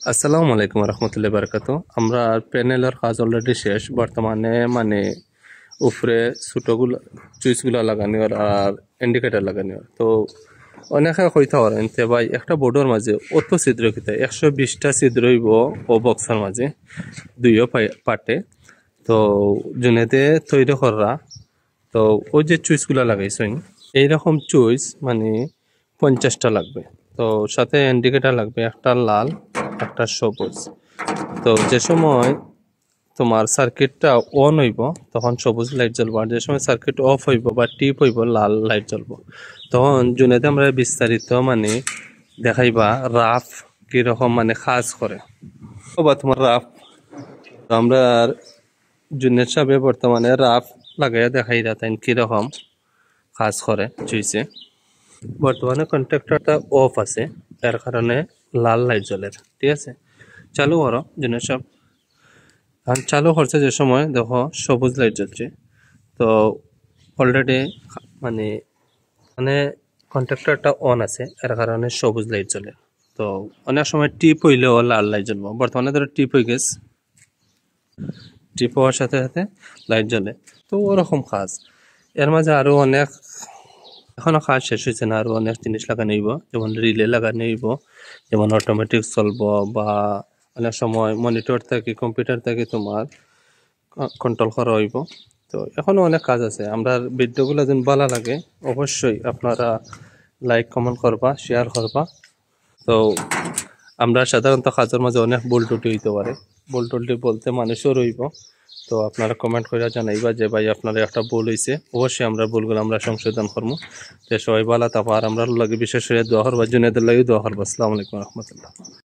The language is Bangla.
আসসালামু আলাইকুম রহমতুল্লাহ বারকাত। আমরা প্যানেলের কাজ অলরেডি শেষ। বর্তমানে উপরে ছোটগুলো সুইচগুলো লাগানি আর ইন্ডিকেটার লাগানি। তো অনেকে কইতে পারেন তে ভাই একটা বোর্ডের মাঝে অত ছিদ্র কিতা 120টা ছিদ্র হইব ও বক্সের মাঝে দুইও পাটে। তো জুনেতে তৈরি করা তো ওই যে চুইসগুলো লাগাইছেন এইরকম চুইস 50টা লাগবে। তো সাথে ইন্ডিকেটার লাগবে একটা লাল একটা সবুজ। তো যে সময় তোমার সার্কিটটা অন হইব তখন সবুজ লাইট জ্বলবো, আর যে সময় সার্কিট অফ হইব বা টিপ হইব লাল লাইট জ্বলবো। তখন জুনেতে আমরা বিস্তারিত দেখাইবা রাফ কিরকম কাজ করে বা তোমার রাফ। তো আমরা জুনের সাহেবে বর্তমানে রাফ লাগাইয়া দেখাই তাই কিরকম কাজ করে চুইছে। বর্তমানে কন্ট্রাক্টরটা অফ আছে, এর কারণে লাল লাইট জ্বলে। ঠিক আছে, চালু করো জুনের সাহেব। এখন চালু করছে যে সময় দেখো সবুজ লাইট জ্বলছে। তো অলরেডি মানে মানে কন্ট্রাক্টরটা অন আছে, এর কারণে সবুজ লাইট জ্বলে। তো অনেক সময় টিপ হইলেও লাল লাইট জ্বলবো। বর্তমানে ধরো টিপ হয়ে গেছে, টিপ হওয়ার সাথে সাথে লাইট জ্বলে। তো ওরকম কাজ। এর মাঝে আরো অনেক এখনো কাজ শেষ হয়েছে না, আরো অনেক জিনিস লাগানো হইব, যেমন রিলে লাগানো হইব, যেমন অটোমেটিক চলবো বা অনেক সময় মনিটর থেকে কম্পিউটার থেকে তোমার কন্ট্রোল করা হইব। তো এখনো অনেক কাজ আছে। আমরা ভিডিওগুলো যদি ভালো লাগে অবশ্যই আপনারা লাইক কমেন্ট করবা, শেয়ার করবা। তো আমরা সাধারণত কাজের মাঝে অনেক ভুল ত্রুটি হইতে পারে, ভুল ত্রুটি বলতে মানুষও রইব। তো আপনারা কমেন্ট করে জানাইবা যে ভাই আপনারা একটা ভুল হয়েছে। অবশ্যই আমরা ভুলগুলো আমরা সংশোধন করবো। তো সবাই ভালো থাকবো, আর আমরা লাগে বিশেষ করে দোয়া করবা, জুনেদের লাগে দোয়া করবো। আসসালামু আলাইকুম রহমতুল্লাহ।